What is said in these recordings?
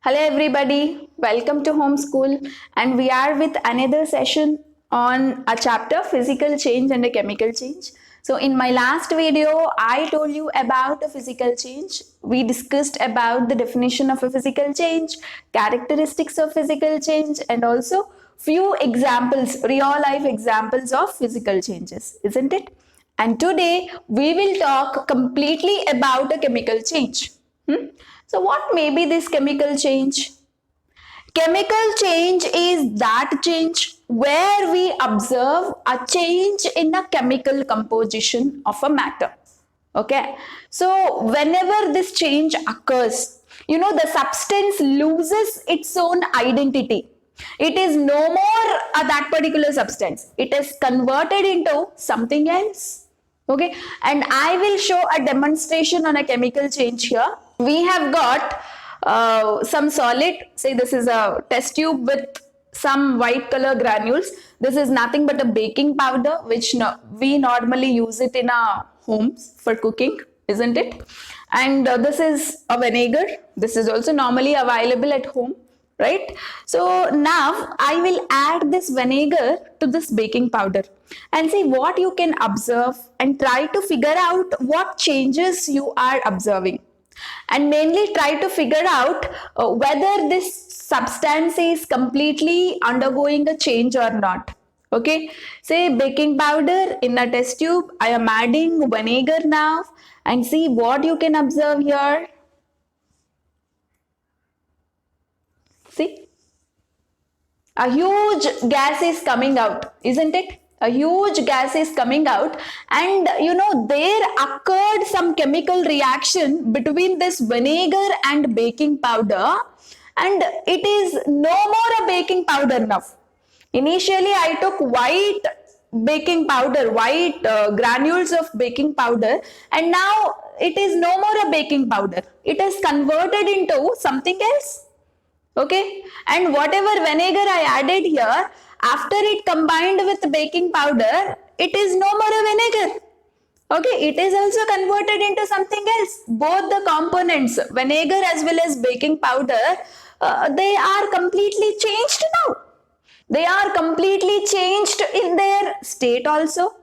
Hello everybody, welcome to Homeschool, and we are with another session on a chapter physical change and a chemical change. So in my last video I told you about a physical change. We discussed about the definition of a physical change, characteristics of physical change, and also few examples, real life examples of physical changes, isn't it? And today we will talk completely about a chemical change. So what may be this chemical change? Chemical change is that change where we observe a change in a chemical composition of a matter. Okay. So whenever this change occurs, the substance loses its own identity. It is no more that particular substance. It is converted into something else. Okay. And I will show a demonstration on a chemical change here. We have got some solid, say this is a test tube with some white color granules. This is nothing but a baking powder, which we normally use it in our homes for cooking, isn't it? And this is a vinegar. This is also normally available at home, right? So now I will add this vinegar to this baking powder and see what you can observe and try to figure out what changes you are observing, and mainly try to figure out whether this substance is completely undergoing a change or not. Okay, say baking powder in a test tube, I am adding vinegar now, and see what you can observe here. See, a huge gas is coming out, isn't it? A huge gas is coming out, and there occurred some chemical reaction between this vinegar and baking powder, and it is no more a baking powder now. Initially I took white baking powder, white granules of baking powder, and now it is no more a baking powder. It is converted into something else. Okay, and whatever vinegar I added here, after it combined with baking powder, it is no more a vinegar. Okay, it is also converted into something else. Both the components, vinegar as well as baking powder, they are completely changed now. They are completely changed in their state also.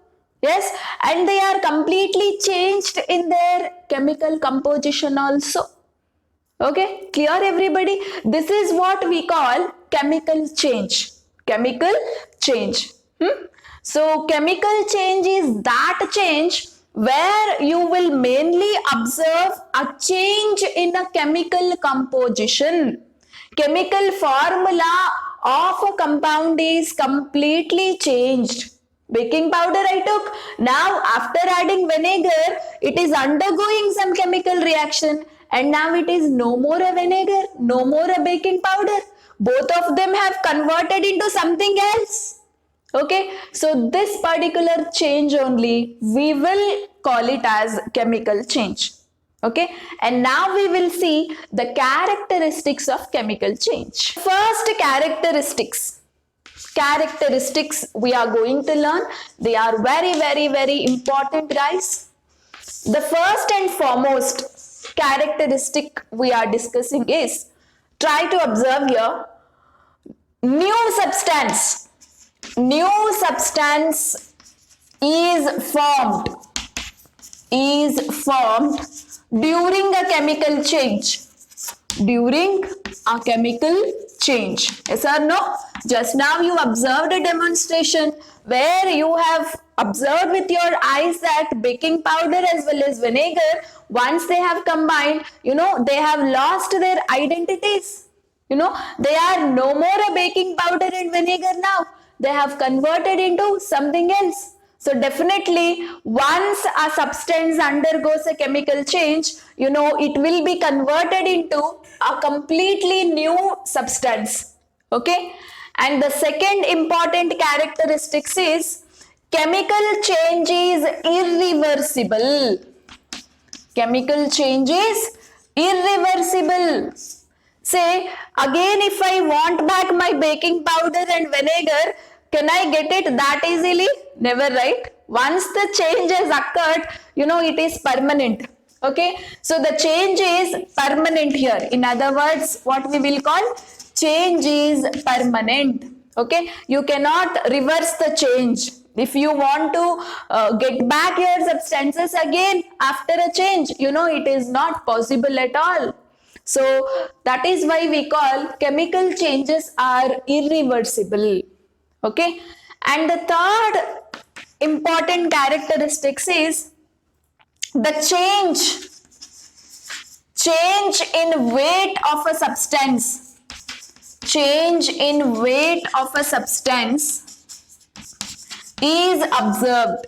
Yes, and they are completely changed in their chemical composition also. Okay, clear everybody? This is what we call chemical change. Chemical change. So chemical change is that change where you will mainly observe a change in a chemical composition. Chemical formula of a compound is completely changed. Baking powder I took. Now after adding vinegar, it is undergoing some chemical reaction, and now it is no more a vinegar, no more a baking powder. Both of them have converted into something else. Okay, so this particular change only we will call it as chemical change. Okay, and now we will see the characteristics of chemical change. First, characteristics we are going to learn. They are very important, guys. The first and foremost characteristic we are discussing is, try to observe here, new substance is formed during a chemical change. Yes or no? Just now you observed a demonstration where you have observed with your eyes that baking powder as well as vinegar, once they have combined, they have lost their identities. They are no more a baking powder and vinegar now. They have converted into something else. So definitely once a substance undergoes a chemical change, it will be converted into a completely new substance. Okay. And the second important characteristics is, chemical change is irreversible. Chemical change is irreversible. Say, again if I want back my baking powder and vinegar, can I get it that easily? Never, right? Once the change has occurred, it is permanent. Okay, so the change is permanent here. In other words, what we will call change is permanent. Okay, you cannot reverse the change. If you want to get back your substances again after a change, it is not possible at all. So that is why we call chemical changes are irreversible. Okay, and the third important characteristics is the change in weight of a substance. Change in weight of a substance is observed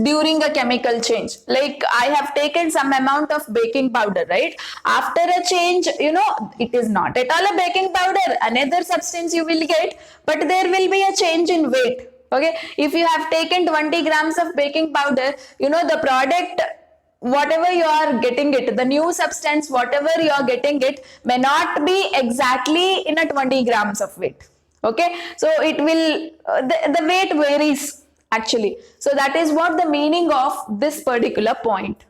during a chemical change. Like I have taken some amount of baking powder, right? After a change, it is not at all a baking powder, another substance you will get, but there will be a change in weight. Okay, if you have taken 20 grams of baking powder, the product, whatever you are getting it, the new substance, whatever you are getting it, may not be exactly in a 20 grams of weight. Okay, so it will, the weight varies actually. So that is what the meaning of this particular point.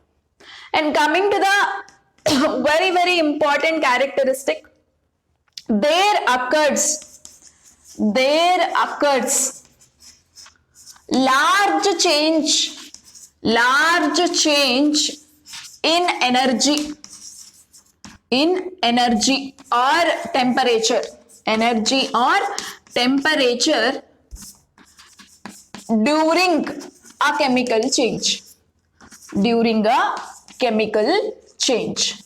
And coming to the very, very important characteristic, there occurs large change in energy or temperature, during a chemical change.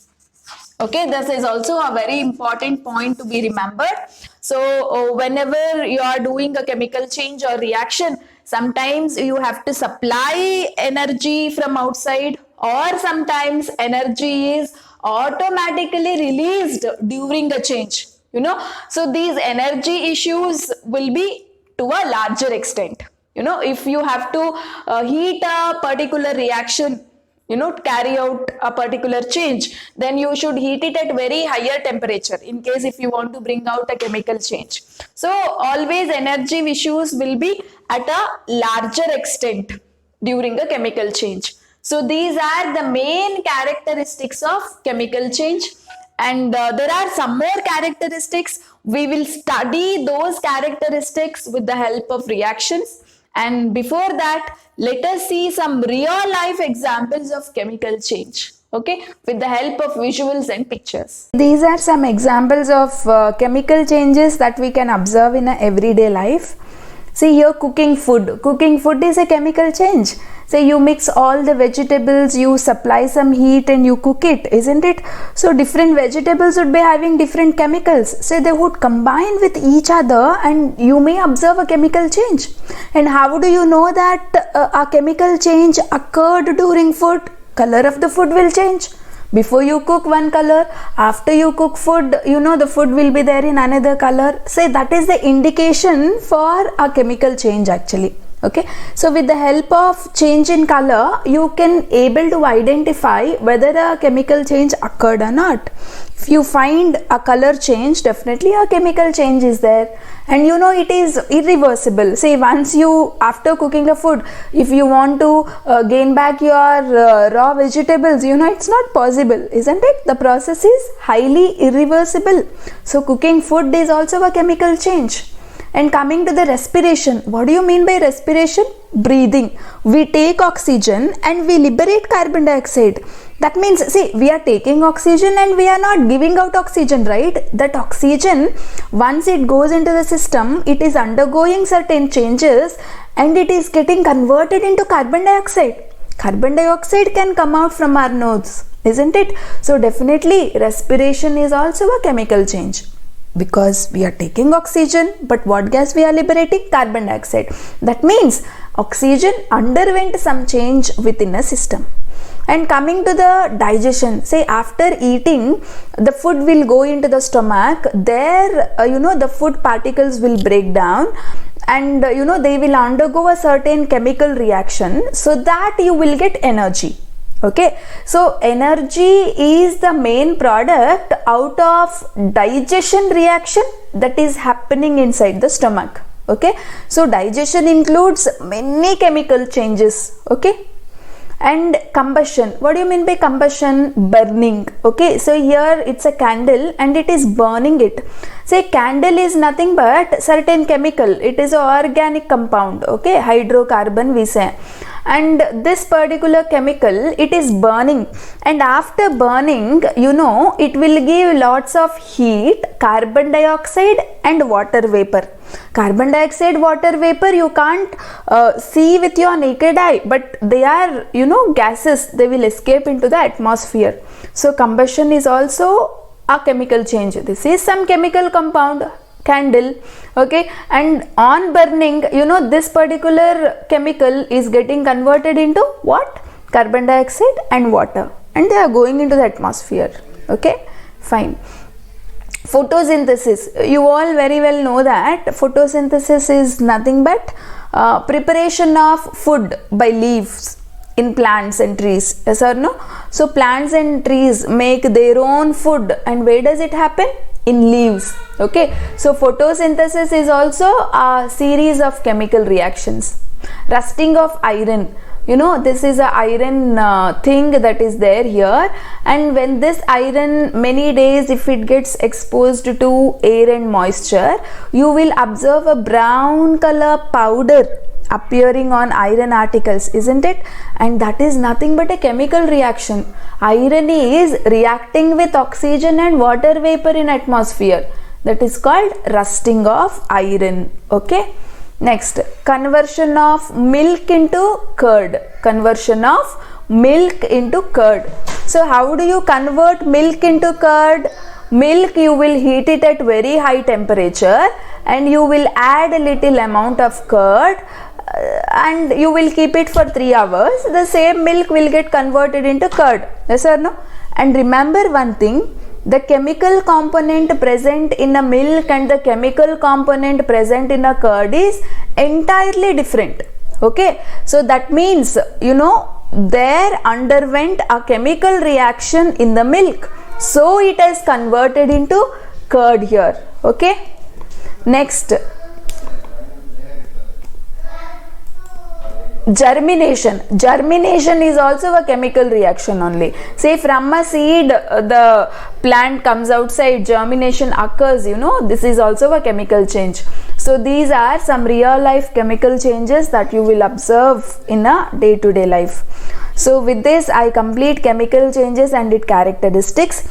Okay, this is also a very important point to be remembered. So whenever you are doing a chemical change or reaction, sometimes you have to supply energy from outside, or sometimes energy is automatically released during a change. So these energy issues will be to a larger extent. If you have to heat a particular reaction, carry out a particular change, then you should heat it at very higher temperature in case if you want to bring out a chemical change. So always energy issues will be at a larger extent during a chemical change. So these are the main characteristics of chemical change. And there are some more characteristics. We will study those characteristics with the help of reactions. And before that, let us see some real life examples of chemical change, okay, with the help of visuals and pictures. These are some examples of chemical changes that we can observe in a everyday life. See here, cooking food. Cooking food is a chemical change. Say you mix all the vegetables, you supply some heat and you cook it, isn't it? So different vegetables would be having different chemicals. Say they would combine with each other and you may observe a chemical change. And how do you know that a chemical change occurred during food? Color of the food will change. Before you cook one color, after you cook food, the food will be there in another color. Say that is the indication for a chemical change actually. Okay, so with the help of change in color, you can able to identify whether a chemical change occurred or not. If you find a color change, definitely a chemical change is there, and it is irreversible. Say once you, after cooking a food, if you want to gain back your raw vegetables, it's not possible, isn't it? The process is highly irreversible. So cooking food is also a chemical change. And coming to the respiration, what do you mean by respiration? Breathing. We take oxygen and we liberate carbon dioxide. That means, see, we are taking oxygen and we are not giving out oxygen, right? That oxygen, once it goes into the system, it is undergoing certain changes and it is getting converted into carbon dioxide. Carbon dioxide can come out from our nose, isn't it? So definitely respiration is also a chemical change. Because we are taking oxygen, but what gas we are liberating? Carbon dioxide. That means oxygen underwent some change within a system. And coming to the digestion, say after eating, the food will go into the stomach. There, the food particles will break down and, they will undergo a certain chemical reaction so that you will get energy. Okay, so energy is the main product out of digestion reaction that is happening inside the stomach. Okay, so digestion includes many chemical changes. Okay, And combustion, what do you mean by combustion? Burning. Okay, so here it's a candle and it is burning it. Say candle is nothing but certain chemical, it is an organic compound, okay, hydrocarbon we say, and this particular chemical it is burning, and after burning, you know, it will give lots of heat, carbon dioxide and water vapor. Carbon dioxide, water vapor you can't see with your naked eye, but they are, you know, gases, they will escape into the atmosphere. So combustion is also a chemical change. This is some chemical compound, candle, okay, and on burning, you know, this particular chemical is getting converted into what? Carbon dioxide and water, and they are going into the atmosphere. Okay, fine. Photosynthesis, you all very well know that photosynthesis is nothing but preparation of food by leaves in plants and trees. Yes or no? So plants and trees make their own food, and where does it happen? In leaves. Okay, so photosynthesis is also a series of chemical reactions. Rusting of iron, you know, this is a iron thing that is there here, and when this iron many days, if it gets exposed to air and moisture, you will observe a brown color powder appearing on iron articles, isn't it? And that is nothing but a chemical reaction. Iron is reacting with oxygen and water vapor in atmosphere. That is called rusting of iron. Okay, next, conversion of milk into curd. Conversion of milk into curd. So how do you convert milk into curd? Milk, you will heat it at very high temperature and you will add a little amount of curd and you will keep it for 3 hours. The same milk will get converted into curd. Yes or no? And remember one thing, the chemical component present in a milk and the chemical component present in a curd is entirely different. Okay, so that means, you know, there underwent a chemical reaction in the milk, so it is converted into curd here. Okay, next, germination. Germination is also a chemical reaction only. Say from a seed the plant comes outside, germination occurs, you know, this is also a chemical change. So these are some real life chemical changes that you will observe in a day-to-day life. So with this I complete chemical changes and its characteristics.